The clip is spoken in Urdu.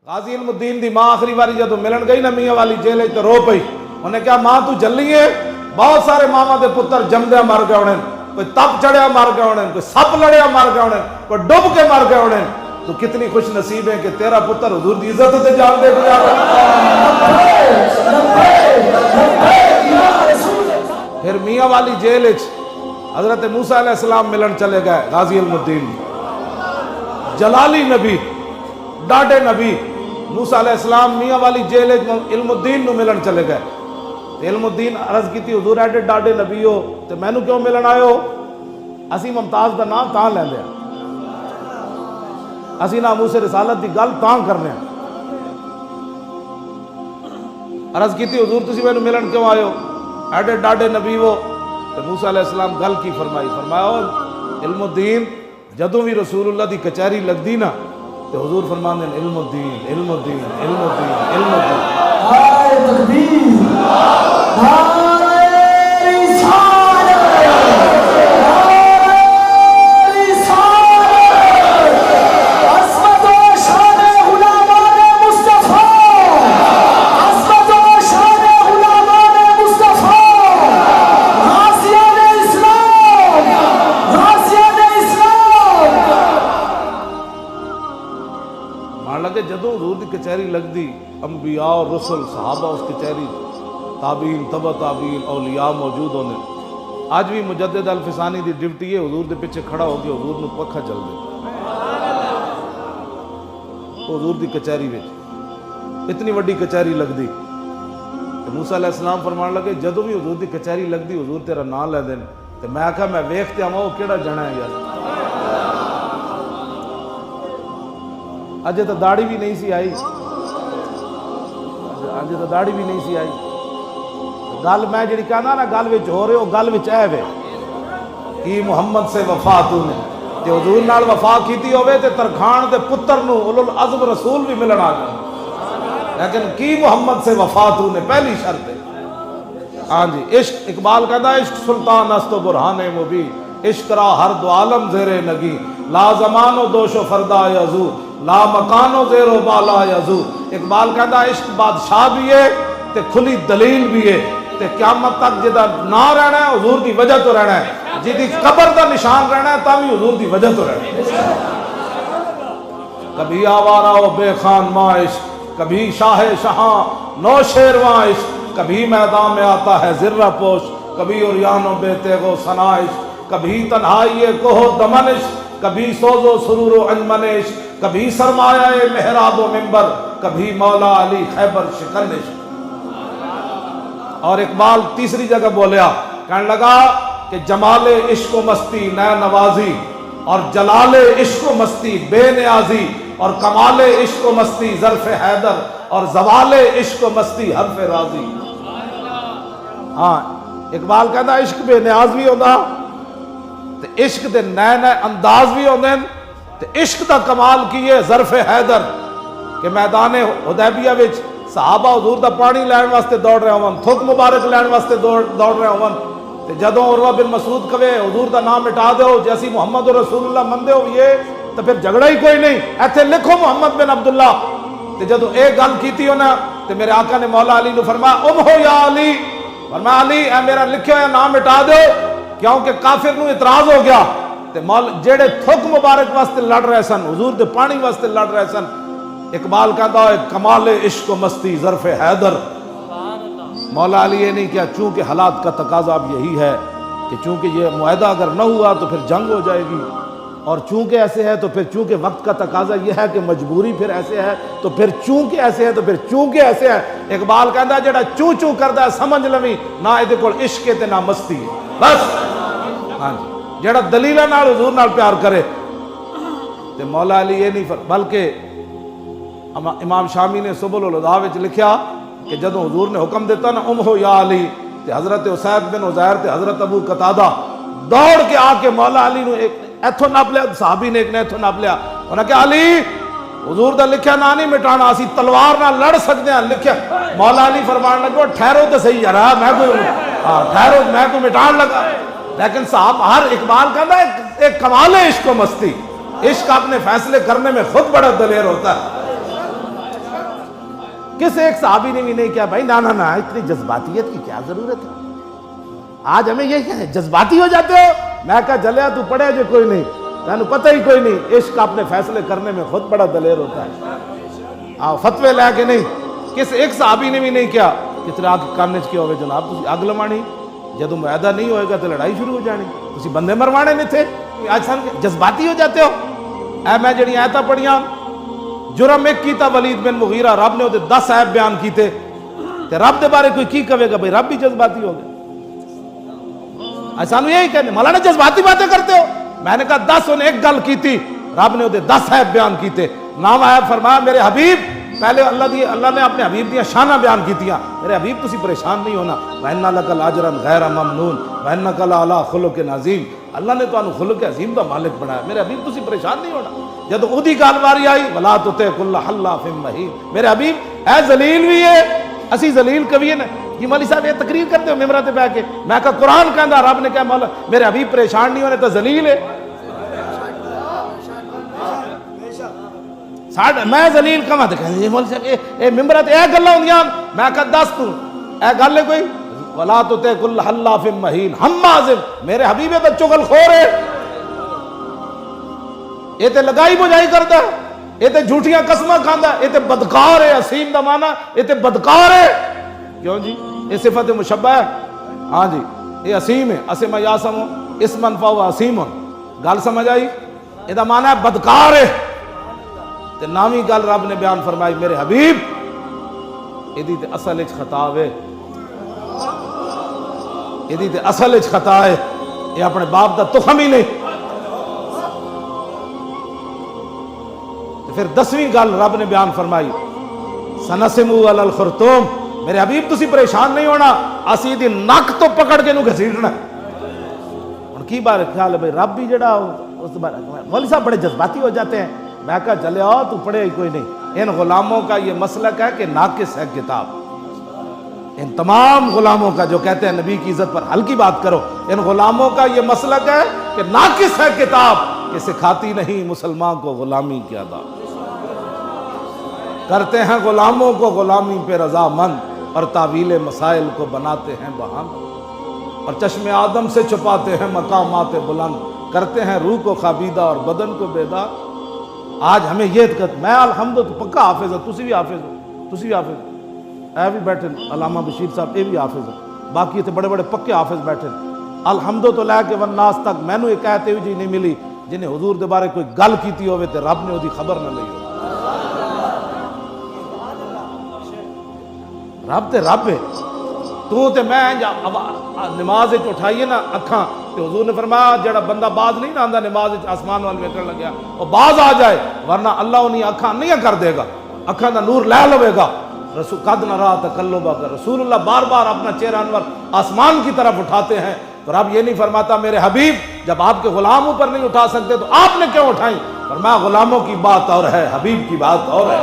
غازی علم الدین دی ماں آخری باری جدو ملن گئی نا میاں والی جیل تو رو پئی. انہیں کہا ماں تو جلی ہے؟ بہت سارے ماما دے پتر جمدیا مر گئے ہونے، کوئی تپ چڑھیا مر گئے ہونے، کوئی سپ لڑیا مر گئے ہونے، کوئی ڈب کے مر گئے ہونے. تو کتنی خوش نصیب ہے کہ تیرا پتر حضور دی عزت تے جان دے گیا. پھر میاں والی جیل حضرت موسیٰ علیہ السلام ملن چلے گئے غازی علم الدین، جلالی نبی، ڈاڈے نبی. موسیٰ علیہ السلام میاں والی جیل علم الدین نو ملن چلے گئے. علم الدین عرض کی تھی حضور ایڈے ڈاڈے نبی ہو تو مینو کیوں ملن آئے ہو؟ اسی ممتاز دا نام تاں لیں دیا، اسی ناموس رسالت دی گل تاں کرنے ہیں. عرض کی تھی حضور تسی مینو ملن کیوں آئے ہو؟ ایڈے ڈاڈے نبی ہو. تو موسیٰ علیہ السلام گل کی فرمائی، فرمایا علم الدین جدوں بھی رسول اللہ دی کچہری لگ دی نا تو حضور فرمان دیں علم الدین علم الدین علم الدین علم الدین. نعرہ تکبیر، نعرہ رسالت، نعرہ رسالت، عظمت و شان غلامان مصطفیٰ، عظمت و شان غلامان مصطفیٰ، غازیان اسلام، غازیان اسلام. مان لگے جدوں حضور دی کچہری لگ دی، انبیاء اور رسل صحابہ اس کچہری، تابعین تبع تابعین اولیاء موجود ہونے. آج بھی مجدد الفسانی دی ڈیوٹی ہے حضور دے پیچھے کھڑا ہو کے حضور نو پکھا چل دے. حضور دی کچہری وچ اتنی وڈی کچہری لگ دی. موسیٰ علیہ السلام فرمان لگے جدوں بھی حضور دی کچہری لگ دی حضور تیرا نام لے دین. تو میں آکھا میں ویکھتے آواں وہ کیڑا جنا ہے یار. اجے تو داڑھی بھی نہیں سی آئی، اجے تو داڑھی بھی نہیں سی آئی. گل میں جڑی کہنا نا گل وچ ہو رہے ہو گل وچ عیب ہے کہ محمد سے وفا تو نے تے حضور نال وفا کیتی ہوے تے ترکھان دے پتر نو اولو العزم رسول بھی ملن آ جائے، لیکن کی محمد سے وفا تو نے پہلی شرط ہے. ہاں جی عشق، اقبال کہتا ہے عشق سلطان است و برہان مبین، عشق را ہر دو عالم زیر نگی، لا زمان و دوش و فردا یزو، لا مکان و زیر و بالا یزو. اقبال کہتا ہے عشق بادشاہ بھی ہے تے کھلی دلیل بھی ہے تے قیامت تک جدا نہ رہنا ہے حضور دی وجہ تو رہنا ہے، جدی قبر دا نشان رہنا ہے تاوی حضور دی وجہ تو رہنا ہے. کبھی آوارہ و بے خان ماں عشق، کبھی شاہ شہاں نو شیرواں عشق، کبھی میدان میں آتا ہے ذرہ پوش، کبھی عریان و بے تیغ و ثنا عشق، کبھی تنہائی کوہ و دمن عشق، کبھی سوز و سرور و انجمن عشق، کبھی سرمایہ محراب و منبر، کبھی مولا علی خیبر شکن عشق. اور اقبال تیسری جگہ بولیا، کہنے لگا کہ جمال عشق و مستی نئے نوازی، اور جلال عشق و مستی بے نیازی، اور کمال عشق و مستی ظرف حیدر، اور زوال عشق و مستی حرف راضی. ہاں اقبال کہتا عشق بے نیاز بھی ہوتا تے عشق دے نئے نئے انداز بھی ہوندے، تے عشق دا کمال کیے ظرف حیدر کہ میدان حدیبیہ وچ صحابہ حضور دا پانی لین واسطے دوڑ رہے ہون، تھک مبارک لین واسطے دوڑ رہے ہون. تے جدوں عروہ بن مسعود کہے حضور دا نام مٹا دیو جیسی محمد رسول اللہ مندے ہو یہ تو پھر جھگڑا ہی کوئی نہیں، ایتھے لکھو محمد بن عبداللہ. تے جدوں ایک گل کیتی ہونا تے میرے آقا نے مولا علی نو فرمایا ام ہو یا علی، فرمایا علی اے میرا لکھے ہویا نام مٹا دیو کیونکہ کافر نو اعتراض ہو گیا. تے جڑے تھک مبارک واسطے لڑ رہے سن، حضور دے پانی واسطے لڑ رہے سن، اقبال کہتا ہے کمال عشق و مستی ظرف حیدر. مولا علی یہ نہیں کیا چونکہ حالات کا تقاضا اب یہی ہے کہ چونکہ یہ معاہدہ اگر نہ ہوا تو پھر جنگ ہو جائے گی، اور چونکہ ایسے ہے تو پھر چونکہ وقت کا تقاضا یہ ہے کہ مجبوری پھر ایسے ہے تو پھر چونکہ ایسے ہے تو پھر چونکہ ایسے ہے. اقبال کہتا ہے جڑا چوں چوں کردا ہے سمجھ لویں نہ ادھے کول عشق تے نہ مستی ہے بس. ہاں جی جڑا دلیلاں نال حضور نال پیار کرے. تے مولا علی یہ نہیں بلکہ امام شامی نے سبل الہدیٰ وچ لکھیا کہ جدوں حضور نے حکم دیتا نا ام ہو یا علی تے حضرت اسید بن عزیر تے حضرت ابو قتادہ دوڑ کے آ کے مولا علی نو ایک ایتھوں نپ لیا، صحابی نے ایک نے ایتھوں نپ لیا. انہاں کہ علی حضور دا لکھیا نا نہیں مٹانا، اسی تلوار نہ لڑ سکتے ہیں لکھیا. مولا علی فرمان لگا ٹھہرو تو صحیح یار میں کوئی ٹھہرو میں کوئی مٹان لگا. لیکن صاحب ہر اقبال کا نا ایک کمال ہے عشق و مستی، عشق اپنے فیصلے کرنے میں خود بڑا دلیر ہوتا ہے. کس ایک صحابی نے بھی نہیں کیا بھائی نا نا نا اتنی جذباتیت کی کیا ضرورت ہے. آج ہمیں یہ کہتے ہیں جذباتی ہو جاتے ہو. میں کہا جلیا تو پڑھے جو کوئی نہیں, تینوں پتہ ہی کوئی نہیں. عشق اپنے فیصلے کرنے میں خود بڑا دلیر ہوتا ہے. فتوے لے کے نہیں. کس ایک صحابی نے بھی نہیں کیا. کتنے آگ کاننے کیا ہوئے جناب تسی اگ لمانی, جدو معاہدہ نہیں ہوئے گا تو لڑائی شروع ہو جانی. تسی بندے مروانے نہیں تھے. آج سن جذباتی ہو جاتے ہو. اے میں جڑی آیتاں پڑھیاں, جرم ایک کیتا ولید بن مغیرہ, رب نے وہ 10 عیب بیان کیتے تے رب دے بارے کوئی کی کہے گا بھائی رب بھی جذباتی ہو گئے. سانو یہی کہنے مولانا جذباتی باتیں کرتے ہو. میں نے کہا 10 انہیں ایک گل کی تھی, رب نے وہ 10 عیب بیان کیتے. نام عیب فرمایا میرے حبیب, پہلے اللہ نے اپنے حبیب دیا شانہ بیان کیتیاں. میرے حبیب تسی پریشان نہیں ہونا. وَإِنَّ لَكَ لَأَجْرًا غَيْرَ مَمْنُونٍ وَإِنَّكَ لَعَلَىٰ خُلُقٍ عَظِيمٍ. اللہ نے تو خلق عظیم کا مالک بنایا. میرے حبیب تسی پریشان نہیں ہونا. جب اودی گل واری آئی وَلَا تُطِعْ كُلَّ حَلَّافٍ مَّهِينٍ, میرے حبیب اے ذلیل بھی ہے, اسی ذلیل کبھی ہے. یہ مولوی صاحب یہ تقریر کرتے ہو ممبر تے بیٹھ کے. میں کہا قرآن کہندا, رب نے کہا مولا میرے حبیب پریشان نہیں ہونے تو ذلیل ہے. میں ذلیل کہاں تے کہندے یہ مولوی صاحب اے ممبر تے اے گلاں ہوندیاں. میں کہا دس تو اے گل ہے کوئی. ولا تطع كل حلاف مہین ہماز, میرے حبیب تے چغل خور ہے. یہ تے لگائی بجائی کردا ہے, یہ تے جھوٹیاں قسماں کھاندا ہے, یہ تے بدکار ہے. اسیم دا معنی یہ تے بدکار ہے. کیوں جی یہ صفت مشبہ ہے. ہاں جی یہ اسیم ہے. اسم یاسم اسمن فهو اسیم. گل سمجھ آئی. یہ دا معنی ہے بدکار ہے. تے نامی گل رب نے بیان فرمائی میرے حبیب ایدی تے اصل اچ خطا ہے. ایدی تے اصل اچ خطا ہے. یہ اپنے باپ دا تخم ہی نہیں. پھر 10ویں گل رب نے بیان فرمائی سنسمو علی الخرطوم, میرے حبیب تسی پریشان نہیں ہونا, اسی دی نک تو پکڑ کے نو گھسیٹنا. ان کی بار خیال ہے بھائی رب بھی جڑا اس بار مولوی صاحب بڑے جذباتی ہو جاتے ہیں. میں کہا چلے آؤ تو پڑھے ہی کوئی نہیں. ان غلاموں کا یہ مسلک ہے کہ ناقص ہے کتاب. ان تمام غلاموں کا جو کہتے ہیں نبی کی عزت پر ہلکی بات کرو, ان غلاموں کا یہ مسلک ہے کہ ناقص ہے کتاب, کہ سکھاتی نہیں مسلمان کو غلامی کی ادا. کرتے ہیں غلاموں کو غلامی پہ رضامند, اور تعویل مسائل کو بناتے ہیں بہانہ, اور چشم آدم سے چھپاتے ہیں مقامات بلند, کرتے ہیں روح کو خابیدہ اور بدن کو بیدار. آج ہمیں یہ میں الحمد تو پکا حافظ ہے. تسی بھی حافظ ہو, تسی بھی حافظ ہو. اے بھی بیٹھے علامہ بشیر صاحب اے بھی حافظ ہو. باقی تے بڑے بڑے پکے حافظ بیٹھے. الحمد تو لے کے والناس تک مینوں یہ کہتے ہوئی جی نہیں ملی جنہیں حضور دے بارے کوئی گل کیتی ہوئے تے رب نے وہ خبر نہ لئی ہو. رب تے رب ہے. تو تے میں نماز اٹھائیے نا اکھاں تے حضور نے فرمایا جڑا بندہ باز نہیں نہ آندا نماز آسمان وال ویکھن لگیا وہ باز آ جائے, ورنہ اللہ انہیں اکھاں نہیں کر دے گا, اکھاں دا نور لے لوے گا. رسول قد نرا تقلبا کا رسول اللہ بار بار اپنا چہرہ انور آسمان کی طرف اٹھاتے ہیں. تو رب یہ نہیں فرماتا میرے حبیب جب آپ کے غلام اوپر نہیں اٹھا سکتے تو آپ نے کیوں اٹھائیں. فرمایا غلاموں کی بات اور ہے, حبیب کی بات اور ہے.